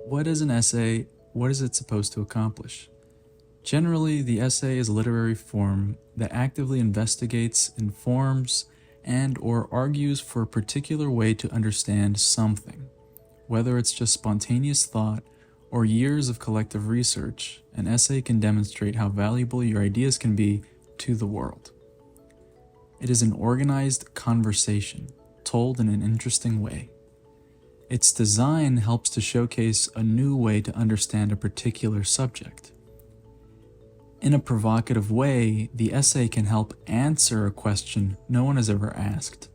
What is an essay? What is it supposed to accomplish? Generally, the essay is a literary form that actively investigates, informs, and/or argues for a particular way to understand something. Whether it's just spontaneous thought or years of collective research, an essay can demonstrate how valuable your ideas can be to the world. It is an organized conversation, told in an interesting way. Its design helps to showcase a new way to understand a particular subject. In a provocative way, the essay can help answer a question no one has ever asked.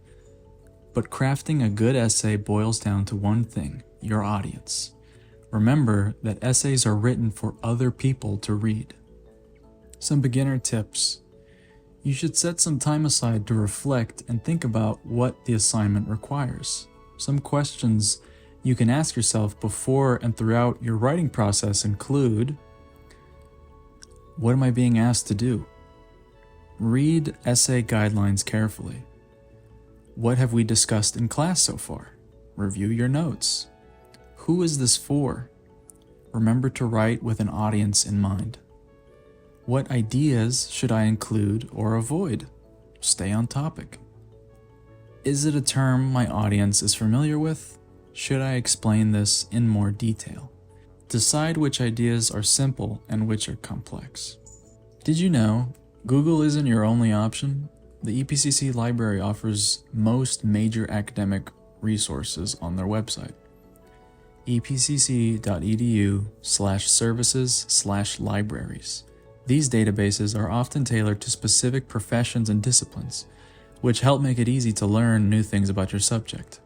But crafting a good essay boils down to one thing: your audience. Remember that essays are written for other people to read. Some beginner tips. You should set some time aside to reflect and think about what the assignment requires. Some questions you can ask yourself before and throughout your writing process include: what am I being asked to do? Read essay guidelines carefully. What have we discussed in class so far? Review your notes. Who is this for? Remember to write with an audience in mind. What ideas should I include or avoid? Stay on topic. Is it a term my audience is familiar with? Should I explain this in more detail? Decide which ideas are simple and which are complex. Did you know Google isn't your only option? The EPCC library offers most major academic resources on their website. epcc.edu/services/libraries. These databases are often tailored to specific professions and disciplines, which help make it easy to learn new things about your subject.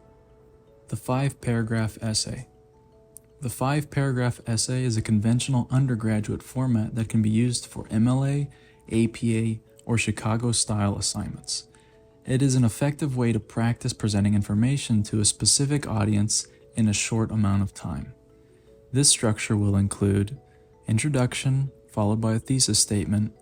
The 5-paragraph essay. The 5-paragraph essay is a conventional undergraduate format that can be used for MLA, APA, or Chicago-style assignments. It is an effective way to practice presenting information to a specific audience in a short amount of time. This structure will include introduction, followed by a thesis statement,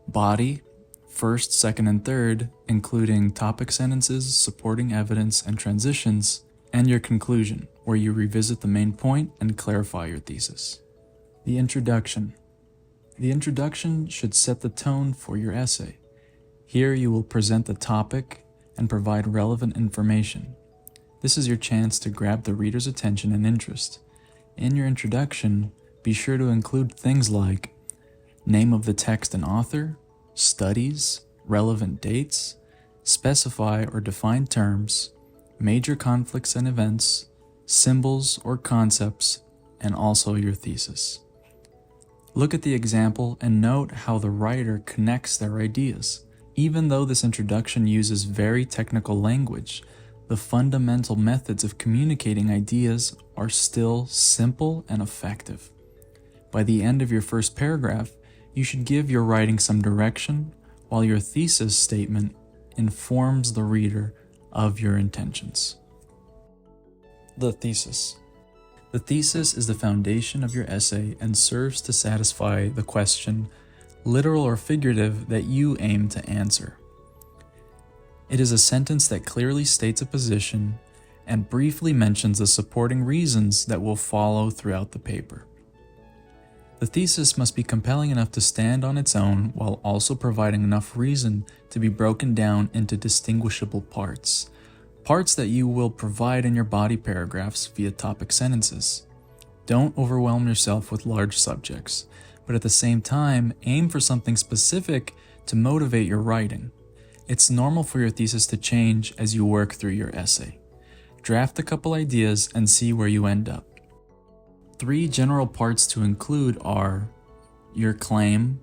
body, first, second, and third, including topic sentences, supporting evidence, and transitions, and your conclusion, where you revisit the main point and clarify your thesis. The introduction. The introduction should set the tone for your essay. Here you will present the topic and provide relevant information. This is your chance to grab the reader's attention and interest. In your introduction, be sure to include things like name of the text and author, studies, relevant dates, specify or define terms, major conflicts and events, symbols or concepts, and also your thesis. Look at the example and note how the writer connects their ideas. Even though this introduction uses very technical language, the fundamental methods of communicating ideas are still simple and effective. By the end of your first paragraph, you should give your writing some direction, while your thesis statement informs the reader of your intentions. The thesis. The thesis is the foundation of your essay and serves to satisfy the question, literal or figurative, that you aim to answer. It is a sentence that clearly states a position and briefly mentions the supporting reasons that will follow throughout the paper. The thesis must be compelling enough to stand on its own while also providing enough reason to be broken down into distinguishable parts that you will provide in your body paragraphs via topic sentences. Don't overwhelm yourself with large subjects, but at the same time, aim for something specific to motivate your writing. It's normal for your thesis to change as you work through your essay. Draft a couple ideas and see where you end up. 3 general parts to include are your claim.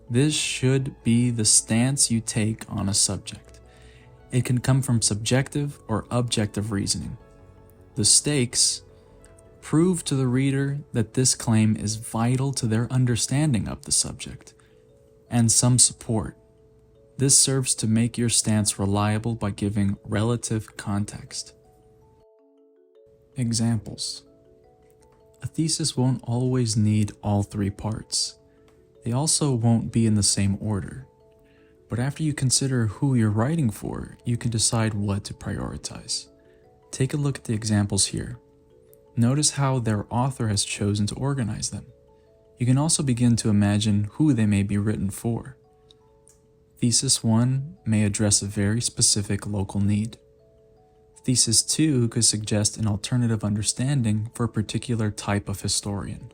This should be the stance you take on a subject. It can come from subjective or objective reasoning. The stakes. Prove to the reader that this claim is vital to their understanding of the subject. And some support. This serves to make your stance reliable by giving relative context. Examples. A thesis won't always need all 3 parts. They also won't be in the same order. But after you consider who you're writing for, you can decide what to prioritize. Take a look at the examples here. Notice how their author has chosen to organize them. You can also begin to imagine who they may be written for. Thesis 1 may address a very specific local need. Thesis 2 could suggest an alternative understanding for a particular type of historian.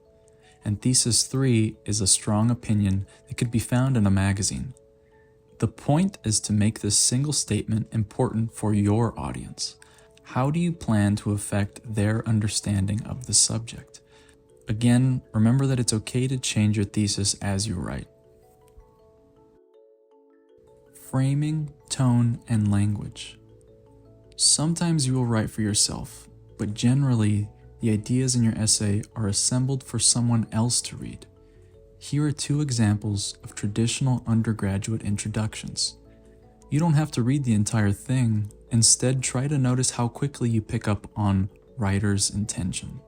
And Thesis 3 is a strong opinion that could be found in a magazine. The point is to make this single statement important for your audience. How do you plan to affect their understanding of the subject? Again, remember that it's okay to change your thesis as you write. Framing, tone, and language. Sometimes you will write for yourself, but generally, the ideas in your essay are assembled for someone else to read. Here are 2 examples of traditional undergraduate introductions. You don't have to read the entire thing. Instead, try to notice how quickly you pick up on writer's intention.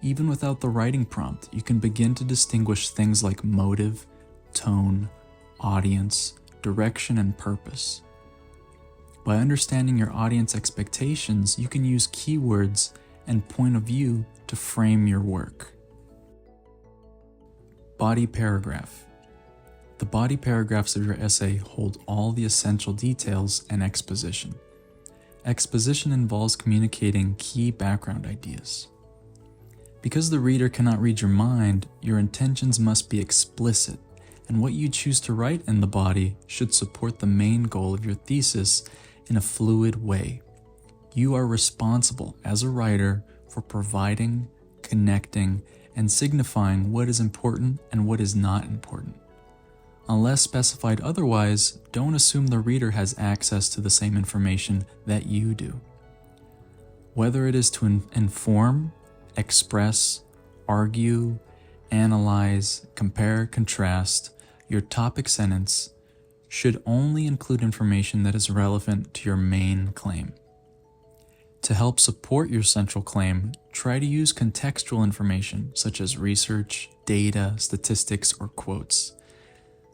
Even without the writing prompt, you can begin to distinguish things like motive, tone, audience, direction, and purpose. By understanding your audience expectations, you can use keywords and point of view to frame your work. Body paragraph. The body paragraphs of your essay hold all the essential details and exposition. Exposition involves communicating key background ideas. Because the reader cannot read your mind, your intentions must be explicit, and what you choose to write in the body should support the main goal of your thesis in a fluid way. You are responsible as a writer for providing, connecting, and signifying what is important and what is not important. Unless specified otherwise, don't assume the reader has access to the same information that you do. Whether it is to inform, express, argue, analyze, compare, contrast, your topic sentence should only include information that is relevant to your main claim. To help support your central claim, try to use contextual information such as research, data, statistics, or quotes.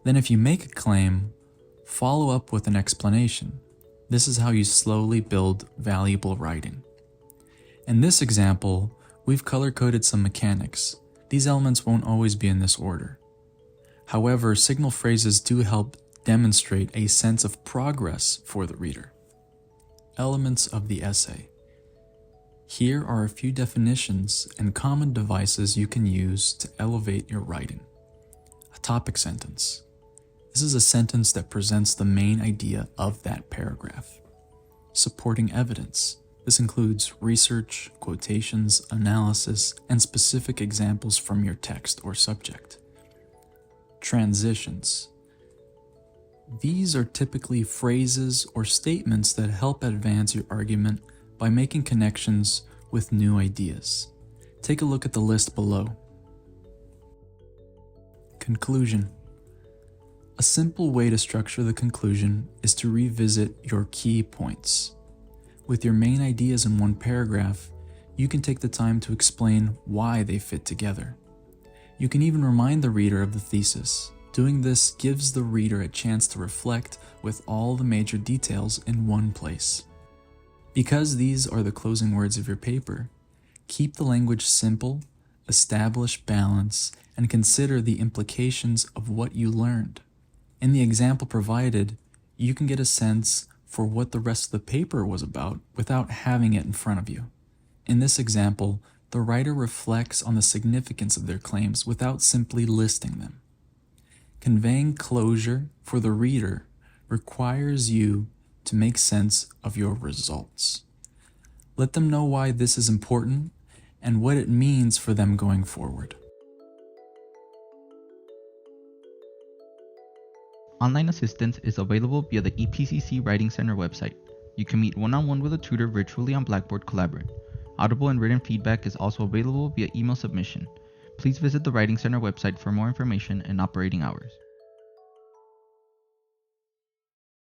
Then if you make a claim, follow up with an explanation. This is how you slowly build valuable writing. In this example, we've color-coded some mechanics. These elements won't always be in this order. However, signal phrases do help demonstrate a sense of progress for the reader. Elements of the essay. Here are a few definitions and common devices you can use to elevate your writing. A topic sentence. This is a sentence that presents the main idea of that paragraph. Supporting evidence. This includes research, quotations, analysis, and specific examples from your text or subject. Transitions. These are typically phrases or statements that help advance your argument by making connections with new ideas. Take a look at the list below. Conclusion. A simple way to structure the conclusion is to revisit your key points. With your main ideas in one paragraph, you can take the time to explain why they fit together. You can even remind the reader of the thesis. Doing this gives the reader a chance to reflect with all the major details in one place. Because these are the closing words of your paper, keep the language simple, establish balance, and consider the implications of what you learned. In the example provided, you can get a sense for what the rest of the paper was about without having it in front of you. In this example, the writer reflects on the significance of their claims without simply listing them. Conveying closure for the reader requires you to make sense of your results. Let them know why this is important and what it means for them going forward. Online assistance is available via the EPCC Writing Center website. You can meet one-on-one with a tutor virtually on Blackboard Collaborate. Audible and written feedback is also available via email submission. Please visit the Writing Center website for more information and operating hours.